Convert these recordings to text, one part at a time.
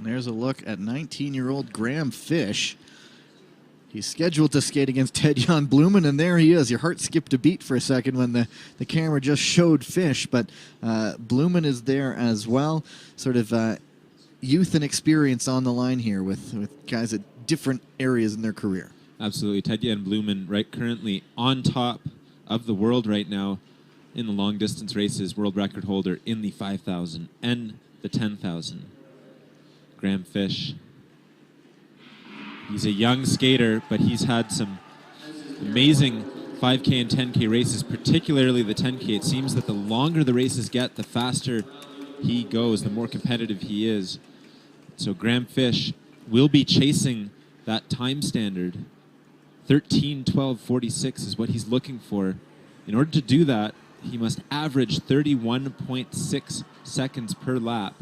And there's a look at 19-year-old Graham Fish. He's scheduled to skate against Ted-Jan Bloemen, and there he is. Your heart skipped a beat for a second when the camera just showed Fish, but Bloemen is there as well. Sort of youth and experience on the line here with guys at different areas in their career. Absolutely. Ted-Jan Bloemen currently on top of the world right now in the long-distance races, world record holder in the 5,000 and the 10,000. Graham Fish. He's a young skater, but he's had some amazing 5K and 10K races, particularly the 10K. It seems that the longer the races get, the faster he goes, the more competitive he is. So Graham Fish will be chasing that time standard. 13:12:46 is what he's looking for. In order to do that, he must average 31.6 seconds per lap.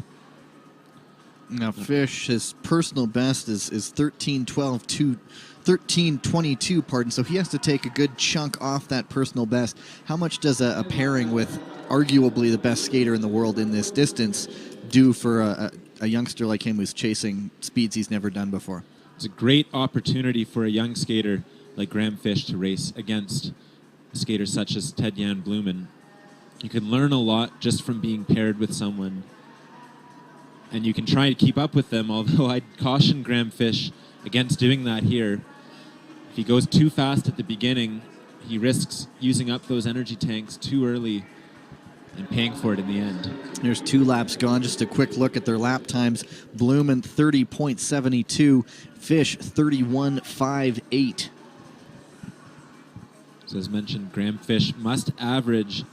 Now, Fish, his personal best is 13:22, pardon. So he has to take a good chunk off that personal best. How much does a pairing with arguably the best skater in the world in this distance do for a youngster like him who's chasing speeds he's never done before? It's a great opportunity for a young skater like Graham Fish to race against skaters such as Ted-Jan Bloemen. You can learn a lot just from being paired with someone, and you can try to keep up with them, although I'd caution Graham Fish against doing that here. If he goes too fast at the beginning, he risks using up those energy tanks too early and paying for it in the end. There's 2 laps gone. Just a quick look at their lap times. Bloemen 30.72, Fish 31.58. So as mentioned, Graham Fish must average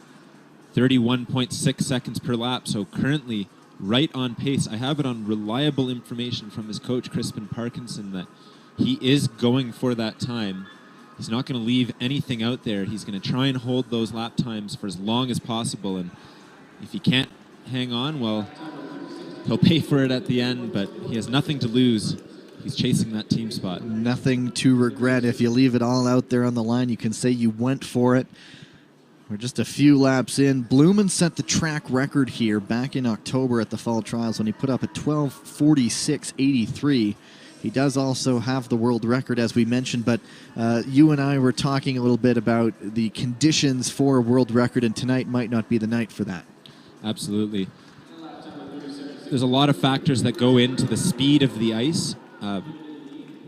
31.6 seconds per lap. So currently right on pace. I have it on reliable information from his coach, Crispin Parkinson, that he is going for that time. He's not going to leave anything out there. He's going to try and hold those lap times for as long as possible. And if he can't hang on, well, he'll pay for it at the end, but he has nothing to lose. He's chasing that team spot. Nothing to regret. If you leave it all out there on the line, you can say you went for it. We're just a few laps in. Bloemen set the track record here back in October at the Fall Trials when he put up a 12:46.83. He does also have the world record, as we mentioned, but you and I were talking a little bit about the conditions for a world record, and tonight might not be the night for that. Absolutely. There's a lot of factors that go into the speed of the ice.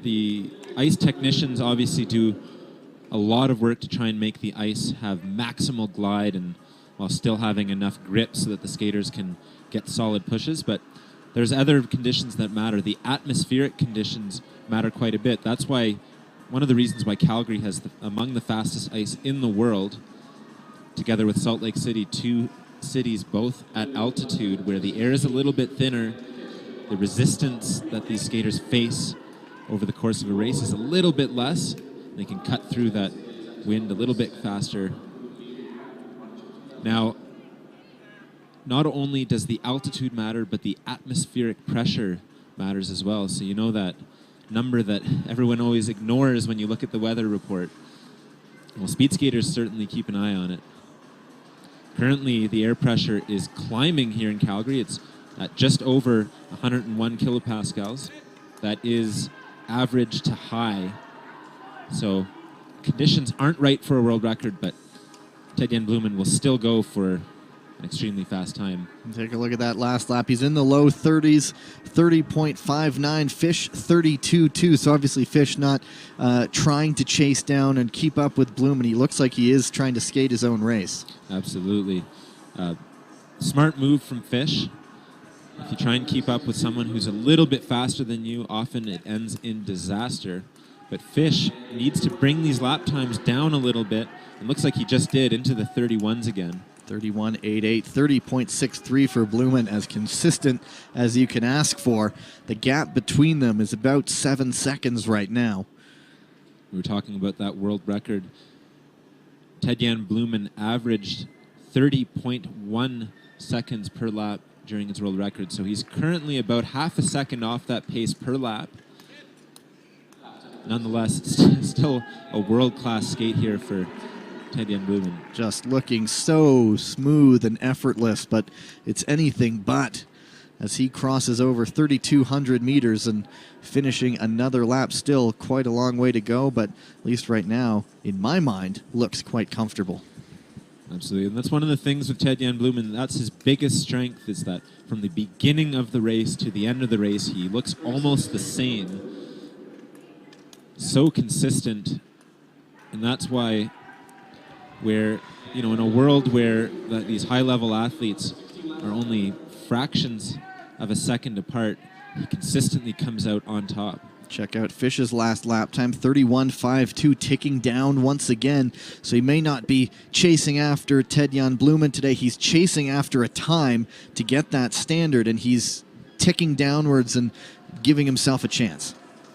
The ice technicians obviously do a lot of work to try and make the ice have maximal glide and while still having enough grip so that the skaters can get solid pushes. But there's other conditions that matter. The atmospheric conditions matter quite a bit. That's why one of the reasons why Calgary has among the fastest ice in the world, together with Salt Lake City, 2 cities both at altitude where the air is a little bit thinner. The resistance that these skaters face over the course of a race is a little bit less. They can cut through that wind a little bit faster. Now, not only does the altitude matter, but the atmospheric pressure matters as well. So you know that number that everyone always ignores when you look at the weather report. Well, speed skaters certainly keep an eye on it. Currently, the air pressure is climbing here in Calgary. It's at just over 101 kilopascals. That is average to high. So conditions aren't right for a world record, but Ted-Jan Bloemen will still go for an extremely fast time. Take a look at that last lap. He's in the low 30s, 30.59. Fish 32.2. So obviously Fish not trying to chase down and keep up with Bloemen. He looks like he is trying to skate his own race. Absolutely. Smart move from Fish. If you try and keep up with someone who's a little bit faster than you, often it ends in disaster. But Fish needs to bring these lap times down a little bit. It looks like he just did, into the 31s again. 31.88, 30.63 for Bloemen, as consistent as you can ask for. The gap between them is about 7 seconds right now. We were talking about that world record. Ted-Jan Bloemen averaged 30.1 seconds per lap during his world record. So he's currently about half a second off that pace per lap. Nonetheless, it's still a world-class skate here for Ted-Jan Bloemen. Just looking so smooth and effortless, but it's anything but. as he crosses over 3,200 meters and finishing another lap. Still quite a long way to go, but at least right now, in my mind, looks quite comfortable. Absolutely, and that's one of the things with Ted-Jan Bloemen. That's his biggest strength, is that from the beginning of the race to the end of the race, he looks almost the same. So consistent, and that's why in a world where these high-level athletes are only fractions of a second apart, he consistently comes out on top. Check out Fish's last lap time, 31.52, ticking down once again. So he may not be chasing after Ted-Jan Bloemen today. He's chasing after a time to get that standard, and he's ticking downwards and giving himself a chance.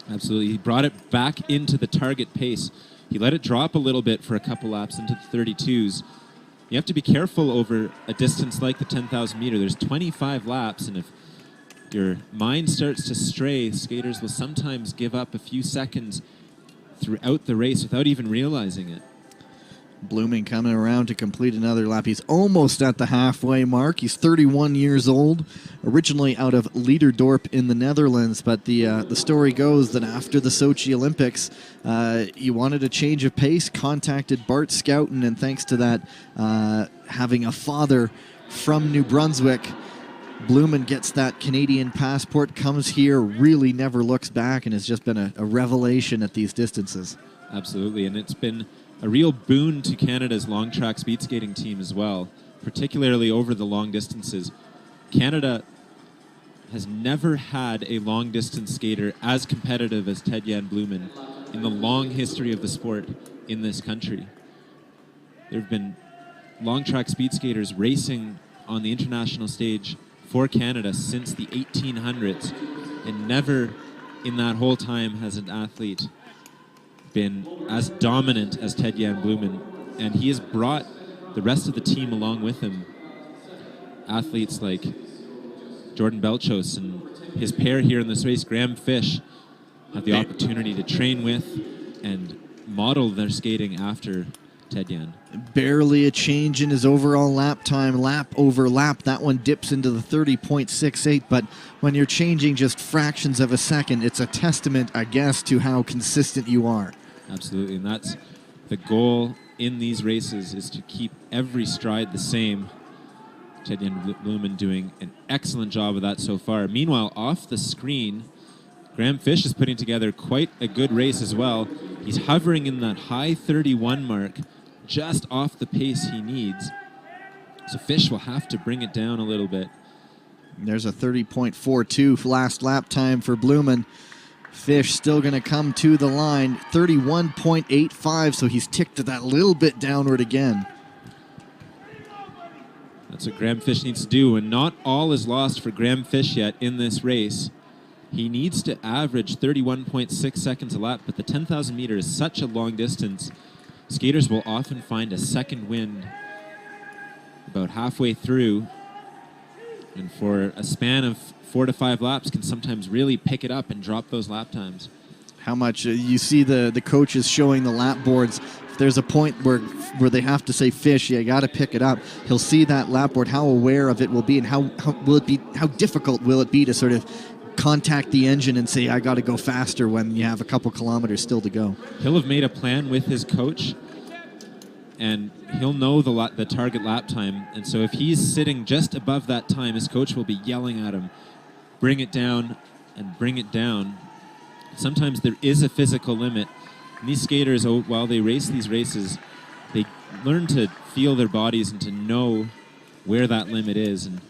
Absolutely. He brought it back into the target pace. He let it drop a little bit for a couple laps into the 32s. You have to be careful over a distance like the 10,000 meter. There's 25 laps, and if your mind starts to stray, skaters will sometimes give up a few seconds throughout the race without even realizing it. Bloemen coming around to complete another lap. He's almost at the halfway mark. He's 31 years old, originally out of Leiderdorp in the Netherlands. But the story goes that after the Sochi Olympics, he wanted a change of pace, contacted Bart Schouten, and thanks to that, having a father from New Brunswick, Bloemen gets that Canadian passport, comes here, really never looks back, and has just been a revelation at these distances. Absolutely, and it's been a real boon to Canada's long track speed skating team as well, particularly over the long distances. Canada has never had a long distance skater as competitive as Ted-Jan Bloemen in the long history of the sport in this country. There have been long track speed skaters racing on the international stage for Canada since the 1800s, and never in that whole time has an athlete been as dominant as Ted-Jan Bloemen, and he has brought the rest of the team along with him. Athletes like Jordan Belchos and his pair here in this race, Graham Fish, have the opportunity to train with and model their skating after Ted-Jan. Barely a change in his overall lap time, lap over lap. That one dips into the 30.68, but when you're changing just fractions of a second, it's a testament, I guess, to how consistent you are. Absolutely, and that's the goal in these races, is to keep every stride the same. Ted-Jan Bloemen doing an excellent job of that so far. Meanwhile, off the screen, Graham Fish is putting together quite a good race as well. He's hovering in that high 31 mark, just off the pace he needs. So Fish will have to bring it down a little bit. There's a 30.42 last lap time for Bloemen. Fish still going to come to the line, 31.85, so he's ticked that little bit downward again. That's what Graham Fish needs to do, and not all is lost for Graham Fish yet in this race. He needs to average 31.6 seconds a lap, but the 10,000 meter is such a long distance. Skaters will often find a second wind about halfway through, and for a span of 4 to 5 laps can sometimes really pick it up and drop those lap times. How much you see the coaches showing the lap boards. If there's a point where they have to say Fish, you got to pick it up. He'll see that lap board, how aware of it will be, and how difficult will it be to sort of contact the engine and say, I got to go faster when you have a couple kilometers still to go. He'll have made a plan with his coach, and he'll know the target lap time. And so if he's sitting just above that time, his coach will be yelling at him, bring it down and bring it down. Sometimes there is a physical limit. And these skaters, while they race these races, they learn to feel their bodies and to know where that limit is. And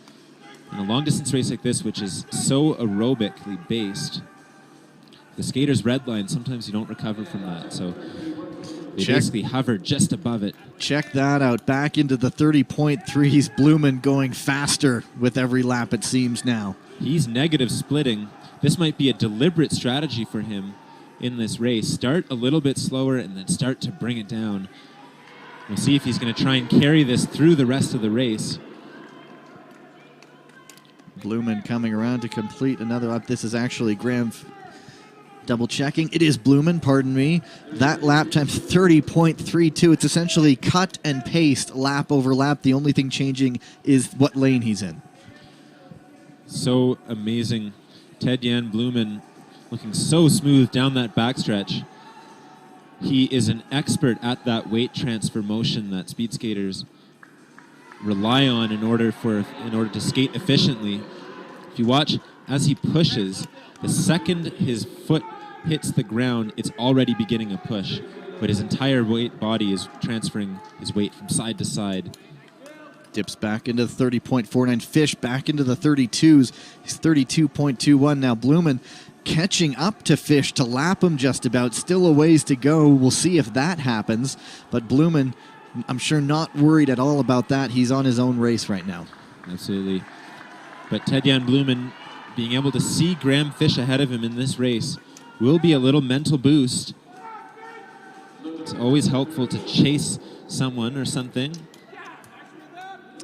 in a long-distance race like this, which is so aerobically based, the skater's red line, sometimes you don't recover from that. So they basically hover just above it. Check that out. Back into the 30.3s. Bloemen going faster with every lap, it seems now. He's negative splitting. This might be a deliberate strategy for him in this race. Start a little bit slower and then start to bring it down. We'll see if he's going to try and carry this through the rest of the race. Bloemen coming around to complete another lap. This is actually Graham double checking. It is Bloemen, pardon me. That lap time 30.32. It's essentially cut and paste lap over lap. The only thing changing is what lane he's in. So amazing. Ted-Jan Bloemen looking so smooth down that backstretch. He is an expert at that weight transfer motion that speed skaters rely on in order to skate efficiently. If you watch as he pushes, the second his foot hits the ground, it's already beginning a push, but his entire body is transferring his weight from side to side. Dips back into the 30.49. Fish back into the 32s. He's 32.21 now. Bloemen catching up to Fish to lap him just about. Still a ways to go. We'll see if that happens. But Bloemen, I'm sure not worried at all about that. He's on his own race right now. Absolutely. But Ted-Jan Bloemen being able to see Graham Fish ahead of him in this race will be a little mental boost. It's always helpful to chase someone or something.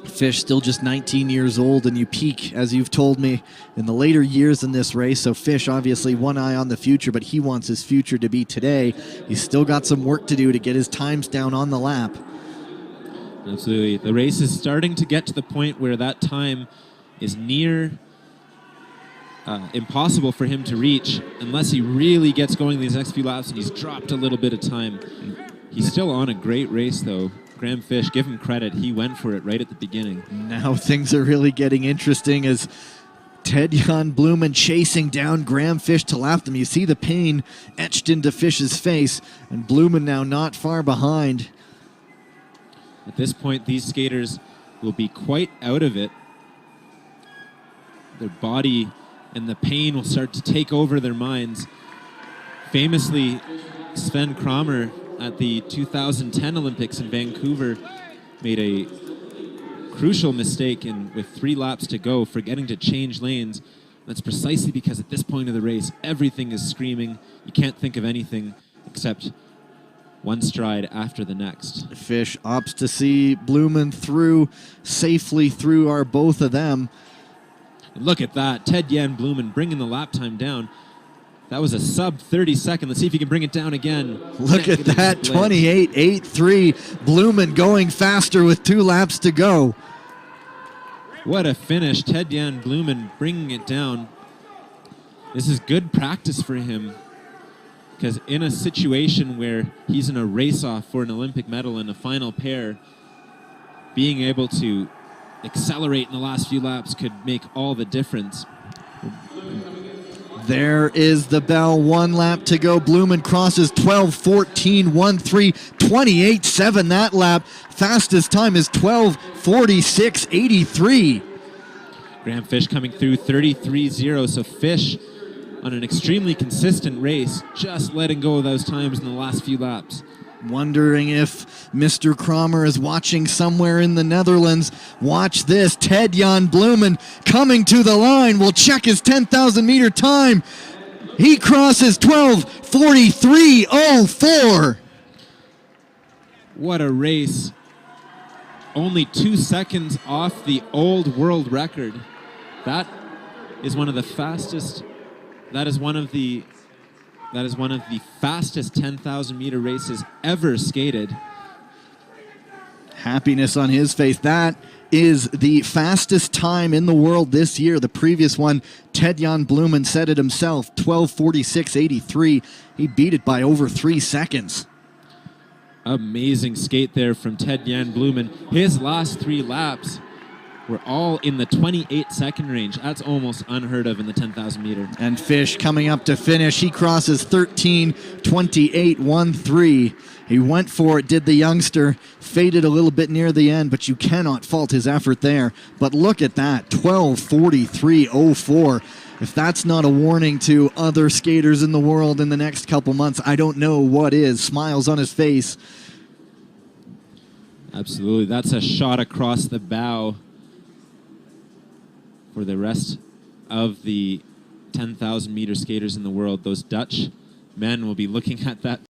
Fish still just 19 years old, and you peak, as you've told me, in the later years in this race. So Fish, obviously, one eye on the future, but he wants his future to be today. He's still got some work to do to get his times down on the lap. Absolutely. The race is starting to get to the point where that time is near impossible for him to reach unless he really gets going these next few laps, and he's dropped a little bit of time. He's still on a great race, though. Graham Fish, give him credit. He went for it right at the beginning. Now things are really getting interesting as Ted-Jan Bloemen chasing down Graham Fish to lap them. You see the pain etched into Fish's face, and Bloemen now not far behind. At this point, these skaters will be quite out of it. Their body and the pain will start to take over their minds. Famously, Sven Kramer at the 2010 Olympics in Vancouver made a crucial mistake with 3 laps to go, forgetting to change lanes. That's precisely because at this point of the race, everything is screaming. You can't think of anything except one stride after the next. Fish opts to see Bloemen through, safely through both of them. And look at that, Ted-Jan Bloemen bringing the lap time down. That was a sub 30 second. Let's see if he can bring it down again. Look at that, 28.83. Bloemen going faster with 2 laps to go. What a finish. Ted-Jan Bloemen bringing it down. This is good practice for him, because in a situation where he's in a race-off for an Olympic medal in a final pair, being able to accelerate in the last few laps could make all the difference. There is the bell. 1 lap to go. Bloemen crosses 12:14.13, 28.7 that lap. Fastest time is 12:46.83. Graham Fish coming through 33.0. So Fish on an extremely consistent race, just letting go of those times in the last few laps. Wondering if Mr. Kramer is watching somewhere in the Netherlands. Watch this. Ted-Jan Bloemen coming to the line. Will check his 10,000 meter time. He crosses 12:43.04. What a race. Only 2 seconds off the old world record. That is one of the fastest. That is one of the fastest 10,000 meter races ever skated. Happiness on his face. That is the fastest time in the world this year. The previous one, Ted-Jan Bloemen said it himself, 12:46.83. He beat it by over 3 seconds. Amazing skate there from Ted-Jan Bloemen. His last 3 laps were all in the 28-second range. That's almost unheard of in the 10,000 meter. And Fish coming up to finish. He crosses 13:28.13. He went for it, did the youngster. Faded a little bit near the end, but you cannot fault his effort there. But look at that, 12:43.04. If that's not a warning to other skaters in the world in the next couple months, I don't know what is. Smiles on his face. Absolutely. That's a shot across the bow for the rest of the 10,000 meter skaters in the world. Those Dutch men will be looking at that